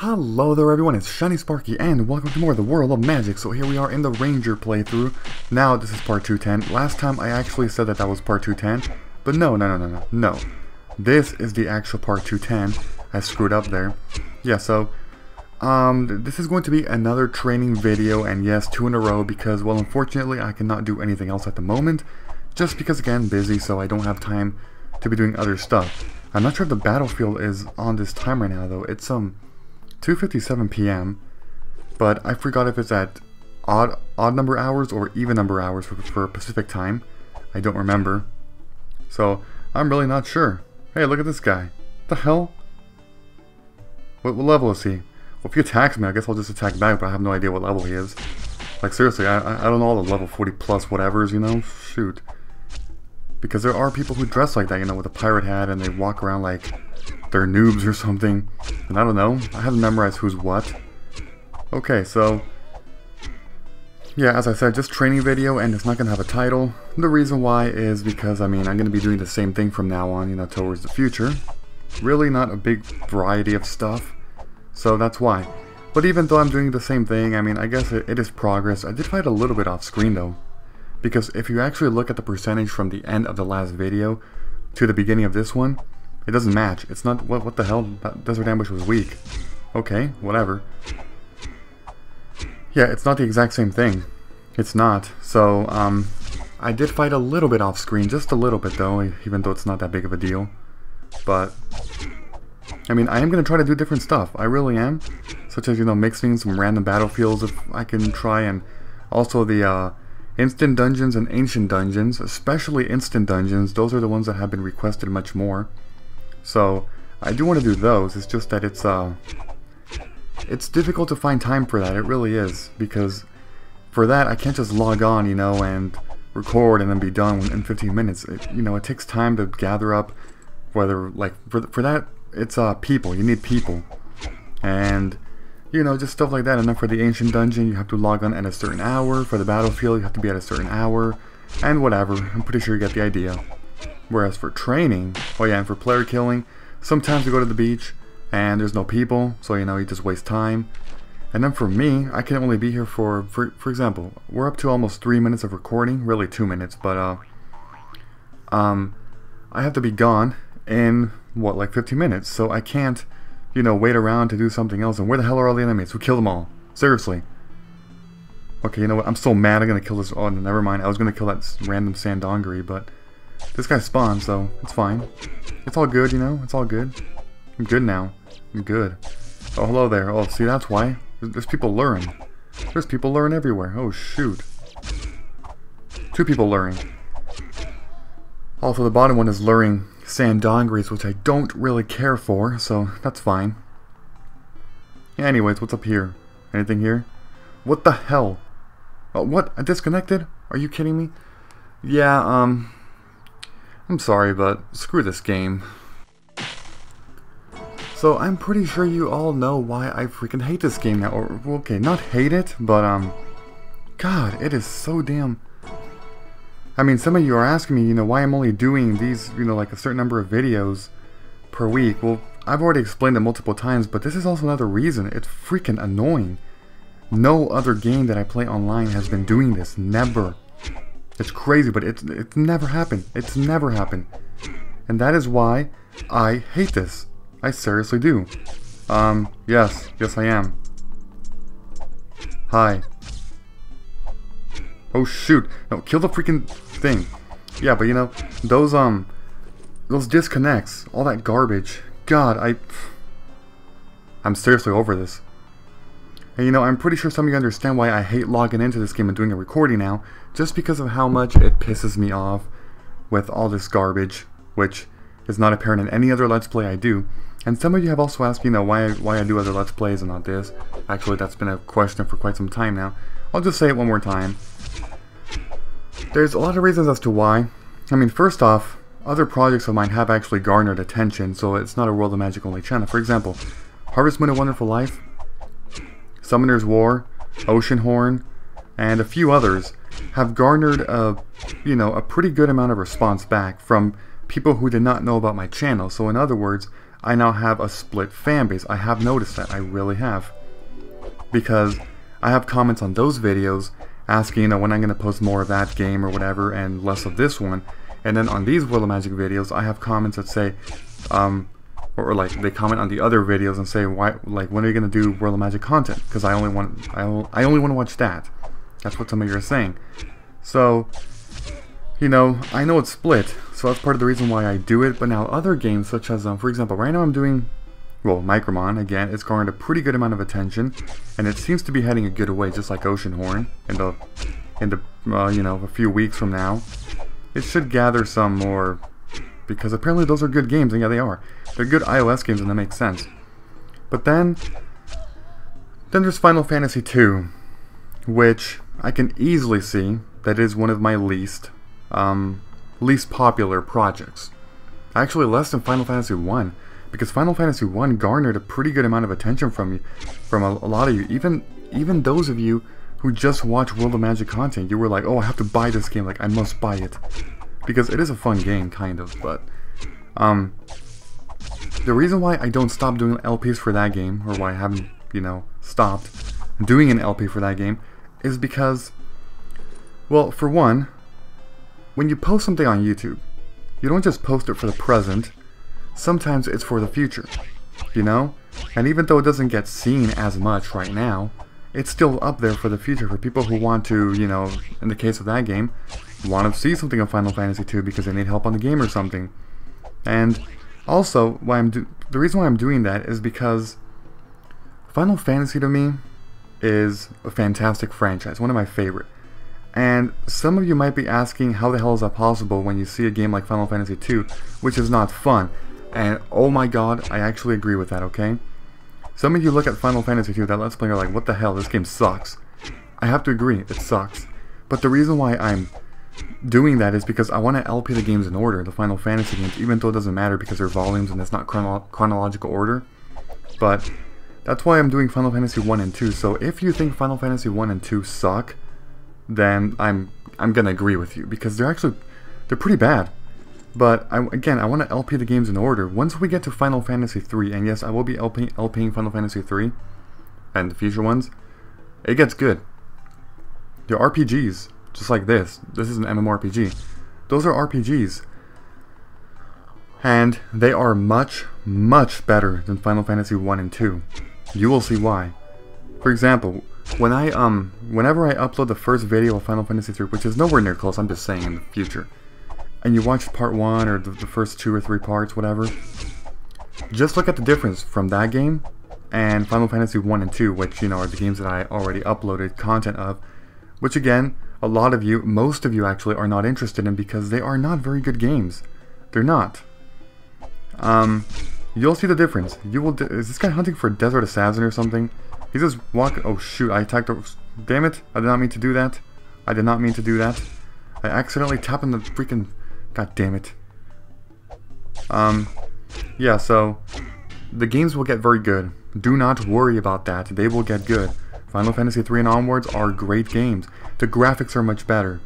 Hello there everyone, it's Shiny Sparky and welcome to more of the World of Magic. So here we are in the Ranger playthrough. Now this is part 210. Last time I actually said that was part 210, but no. This is the actual part 210. I screwed up there. Yeah, so this is going to be another training video, and yes, 2 in a row because, well, unfortunately I cannot do anything else at the moment. Just because, again, busy, so I don't have time to be doing other stuff. I'm not sure if the battlefield is on this time right now though. It's 2:57 p.m. but I forgot if it's at odd number hours or even number hours for Pacific time. I don't remember. So I'm really not sure. Hey, look at this guy. What the hell? What level is he? Well, if he attacks me, I guess I'll just attack back, but I have no idea what level he is. Like, seriously, I don't know all the level 40 plus whatevers, you know? Shoot. Because there are people who dress like that, you know, with a pirate hat, and they walk around like they're noobs or something. And I don't know. I haven't memorized who's what. Okay, so yeah, as I said, just training video, and it's not going to have a title. The reason why is because, I mean, I'm going to be doing the same thing from now on, you know, towards the future. Really not a big variety of stuff. So that's why. But even though I'm doing the same thing, I mean, I guess it is progress. I did fight a little bit off screen though. Because if you actually look at the percentage from the end of the last video to the beginning of this one, it doesn't match. It's not, what the hell? That Desert Ambush was weak. Okay, whatever. Yeah, it's not the exact same thing. It's not. So, I did fight a little bit off screen, just a little bit though, even though it's not that big of a deal. But, I mean, I am going to try to do different stuff. I really am. Such as, you know, mixing some random battlefields if I can try, and also the, instant dungeons and ancient dungeons, especially instant dungeons. Those are the ones that have been requested much more. So I do want to do those. It's just that it's difficult to find time for that. It really is, because for that I can't just log on, you know, and record and then be done in 15 minutes. You know, it takes time to gather up. Whether, like, for that, it's people. You need people, and you know, just stuff like that. And then for the ancient dungeon, you have to log on at a certain hour. For the battlefield, you have to be at a certain hour, and whatever. I'm pretty sure you get the idea. Whereas for training, oh yeah, and for player killing, sometimes you go to the beach and there's no people, so, you know, you just waste time. And then for me, I can only be here for example, we're up to almost 3 minutes of recording, really 2 minutes, but I have to be gone in what, like 15 minutes, so I can't, you know, wait around to do something else. And where the hell are all the enemies? Who killed them all? Seriously. Okay, you know what? I'm so mad I'm gonna kill this. Oh, never mind. I was gonna kill that random Sandongri, but this guy spawned, so it's fine. It's all good, you know? It's all good. I'm good now. I'm good. Oh, hello there. Oh, see, that's why. There's people luring. There's people luring everywhere. Oh, shoot. 2 people luring. Also, the bottom one is luring Sandongris, which I don't really care for, so that's fine. Yeah, anyways, what's up here? Anything here? What the hell? Oh, what? I disconnected? Are you kidding me? Yeah, I'm sorry, but screw this game. So I'm pretty sure you all know why I freaking hate this game now. Or, okay, not hate it, but God, it is so damn... I mean, some of you are asking me, you know, why I'm only doing these, you know, like a certain number of videos per week. Well, I've already explained it multiple times, but this is also another reason. It's freaking annoying. No other game that I play online has been doing this. Never. It's crazy, but it's never happened. It's never happened. And that is why I hate this. I seriously do. Yes I am. Hi. Oh shoot. No, kill the freaking thing. Yeah, but you know, those disconnects, all that garbage. God, I'm seriously over this. And you know, I'm pretty sure some of you understand why I hate logging into this game and doing a recording now, just because of how much it pisses me off with all this garbage, which is not apparent in any other Let's Play I do. And some of you have also asked, you know, why I do other Let's Plays and not this. Actually, that's been a question for quite some time now. I'll just say it one more time. There's a lot of reasons as to why. I mean, first off, other projects of mine have actually garnered attention, so it's not a World of Magic only channel. For example, Harvest Moon: A Wonderful Life, Summoner's War, Oceanhorn, and a few others have garnered a pretty good amount of response back from people who did not know about my channel. So in other words, I now have a split fan base. I have noticed that. I really have. Because I have comments on those videos asking, you know, when I'm going to post more of that game or whatever and less of this one. And then on these World of Magic videos, I have comments that say, or like they comment on the other videos and say, why, like, when are you going to do World of Magic content? Because I only want to watch that. That's what some of you are saying. So, you know, I know it's split, so that's part of the reason why I do it. But now other games, such as, for example, right now I'm doing, well, Micromon, again, it's garnered a pretty good amount of attention, and it seems to be heading a good way, just like Oceanhorn, in the you know, a few weeks from now. It should gather some more, because apparently those are good games, and yeah, they are. They're good iOS games, and that makes sense. But then there's Final Fantasy II, which I can easily see that is one of my least popular projects. Actually, less than Final Fantasy I, because Final Fantasy I garnered a pretty good amount of attention from a lot of you, even those of you who just watch World of Magic content. You were like, oh, I have to buy this game, like I must buy it, because it is a fun game, kind of. But the reason why I don't stop doing LPs for that game, or why I haven't, you know, stopped doing an LP for that game, is because, well, for one, when you post something on YouTube, you don't just post it for the present. Sometimes it's for the future, you know? And even though it doesn't get seen as much right now, it's still up there for the future, for people who want to, you know, in the case of that game, want to see something of Final Fantasy II because they need help on the game or something. And also, the reason why I'm doing that is because Final Fantasy to me is a fantastic franchise, one of my favorite. And some of you might be asking, how the hell is that possible when you see a game like Final Fantasy II, which is not fun? And oh my god, I actually agree with that, okay? Some of you look at Final Fantasy II, that Let's Play, are like, what the hell, this game sucks. I have to agree, it sucks. But the reason why I'm doing that is because I want to LP the games in order, the Final Fantasy games, even though it doesn't matter because they're volumes and it's not chronological order. But that's why I'm doing Final Fantasy 1 and 2, so if you think Final Fantasy 1 and 2 suck, then I'm gonna agree with you, because they're pretty bad. But again, I want to LP the games in order. Once we get to Final Fantasy 3, and yes, I will be LPing Final Fantasy 3 and the future ones, it gets good. They're RPGs, just like this. This is an MMORPG. Those are RPGs. And they are much, much better than Final Fantasy 1 and 2. You will see why. For example, whenever I upload the first video of Final Fantasy 3, which is nowhere near close, I'm just saying in the future, and you watch part 1 or the first 2 or 3 parts, whatever, just look at the difference from that game and Final Fantasy 1 and 2, which, you know, are the games that I already uploaded content of, which again, a lot of you, most of you actually, are not interested in because they are not very good games. They're not. You'll see the difference. Is this guy hunting for a desert assassin or something? He's just walking. Oh shoot, I attacked the... Damn it, I did not mean to do that. I did not mean to do that. I accidentally tapped on the freaking... God damn it. Yeah, so the games will get very good. Do not worry about that. They will get good. Final Fantasy 3 and onwards are great games. The graphics are much better.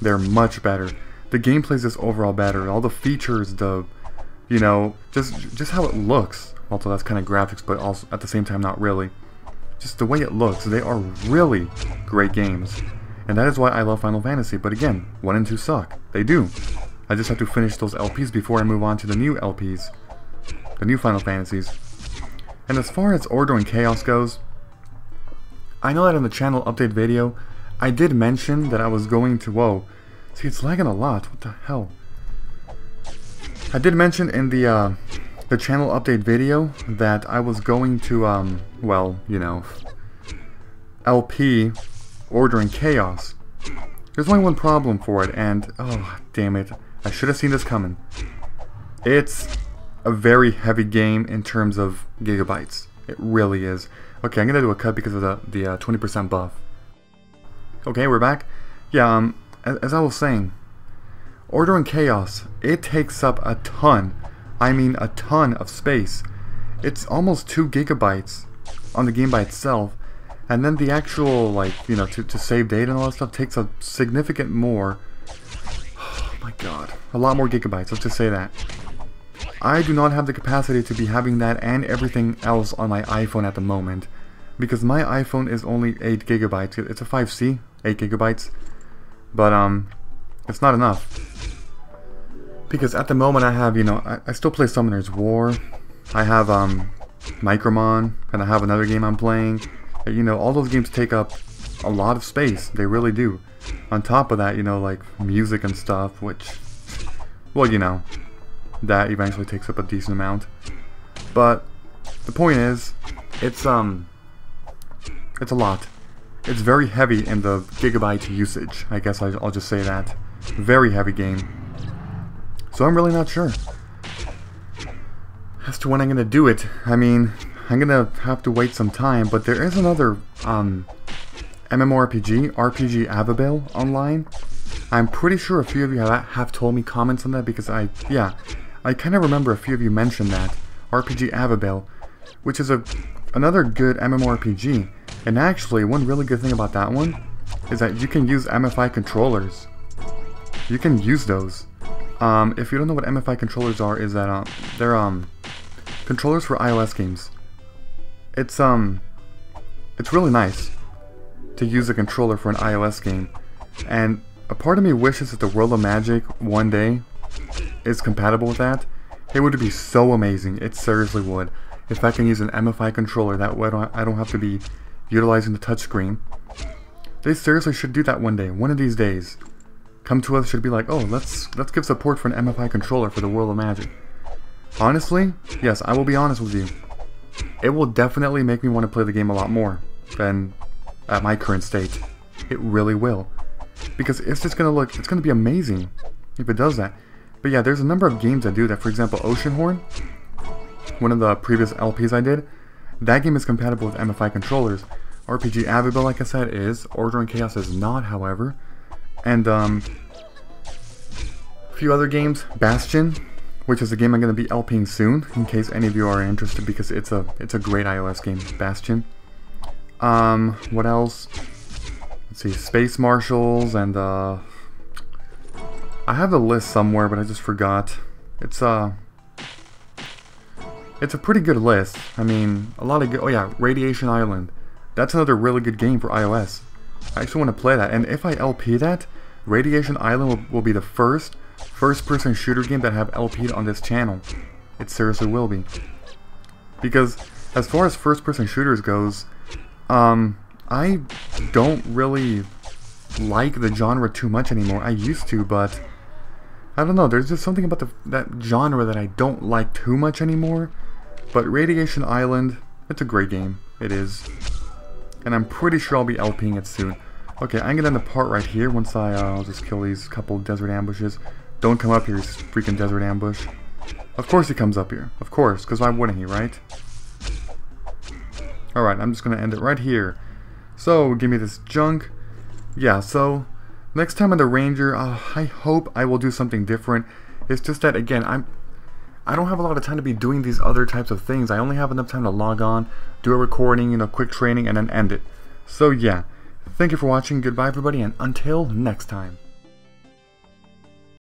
They're much better. The gameplay is just overall better. All the features, you know, just how it looks. Also, that's kind of graphics, but also at the same time, not really. Just the way it looks. They are really great games. And that is why I love Final Fantasy. But again, 1 and 2 suck. They do. I just have to finish those LPs before I move on to the new LPs. The new Final Fantasies. And as far as Order and Chaos goes, I know that in the channel update video, I did mention that I was going to... Whoa. See, it's lagging a lot. What the hell? I did mention in the channel update video that I was going to, well, you know, LP Order and Chaos. There's only one problem for it, and... Oh, damn it. I should have seen this coming. It's a very heavy game in terms of gigabytes. It really is. Okay, I'm gonna do a cut because of the 20% buff. Okay, we're back. Yeah, as I was saying, Order and Chaos, it takes up a ton, I mean a ton of space. It's almost 2 gigabytes on the game by itself, and then the actual, like, you know, to save data and all that stuff takes a significant more, oh my god, a lot more gigabytes, let's just say that. I do not have the capacity to be having that and everything else on my iPhone at the moment, because my iPhone is only 8 gigabytes. It's a 5C, 8 gigabytes, but it's not enough. Because at the moment I have, you know, I still play Summoner's War, I have Micromon, and I have another game I'm playing. You know, all those games take up a lot of space, they really do. On top of that, you know, like music and stuff, which, well, you know, that eventually takes up a decent amount. But the point is, it's a lot. It's very heavy in the gigabyte usage. I guess I'll just say that. Very heavy game. So I'm really not sure as to when I'm gonna do it. I mean, I'm gonna have to wait some time, but there is another MMORPG, RPG Avabil online. I'm pretty sure a few of you have told me comments on that, because I kind of remember a few of you mentioned that. RPG Avabil, which is another good MMORPG. And actually, one really good thing about that one is that you can use MFI controllers. You can use those. If you don't know what MFI controllers are, is that they're controllers for iOS games. It's really nice to use a controller for an iOS game, and a part of me wishes that the World of Magic one day is compatible with that. It would be so amazing. It seriously would. If I can use an MFI controller, that way I don't have to be utilizing the touchscreen. They seriously should do that one day. One of these days. Come to us should be like, oh, let's give support for an MFI controller for the World of Magic. Honestly, yes, I will be honest with you. It will definitely make me want to play the game a lot more than at my current state. It really will. Because it's just gonna look, it's gonna be amazing if it does that. But yeah, there's a number of games that do that. For example, Oceanhorn, one of the previous LPs I did, that game is compatible with MFI controllers. RPG Avabil, like I said, is. Order and Chaos is not, however. And a few other games. Bastion, which is a game I'm going to be LPing soon, in case any of you are interested, because it's a great iOS game, Bastion. What else? Let's see, Space Marshals, and I have the list somewhere, but I just forgot. It's a pretty good list. I mean, a lot of good. Oh yeah, Radiation Island. That's another really good game for iOS. I actually want to play that, and if I LP that, Radiation Island will be the first-person shooter game that I have LP'd on this channel. It seriously will be. Because as far as first-person shooters goes, I don't really like the genre too much anymore. I used to, but I don't know. There's just something about that genre that I don't like too much anymore. But Radiation Island, it's a great game. It is. And I'm pretty sure I'll be LPing it soon. Okay, I'm gonna end the part right here once I'll just kill these couple desert ambushes. Don't come up here, you freaking desert ambush. Of course he comes up here. Of course, because why wouldn't he, right? Alright, I'm just gonna end it right here. So, give me this junk. Yeah, so, next time on the Ranger, I hope I will do something different. It's just that, again, I don't have a lot of time to be doing these other types of things. I only have enough time to log on, do a recording, you know, quick training, and then end it. So yeah, thank you for watching, goodbye everybody, and until next time.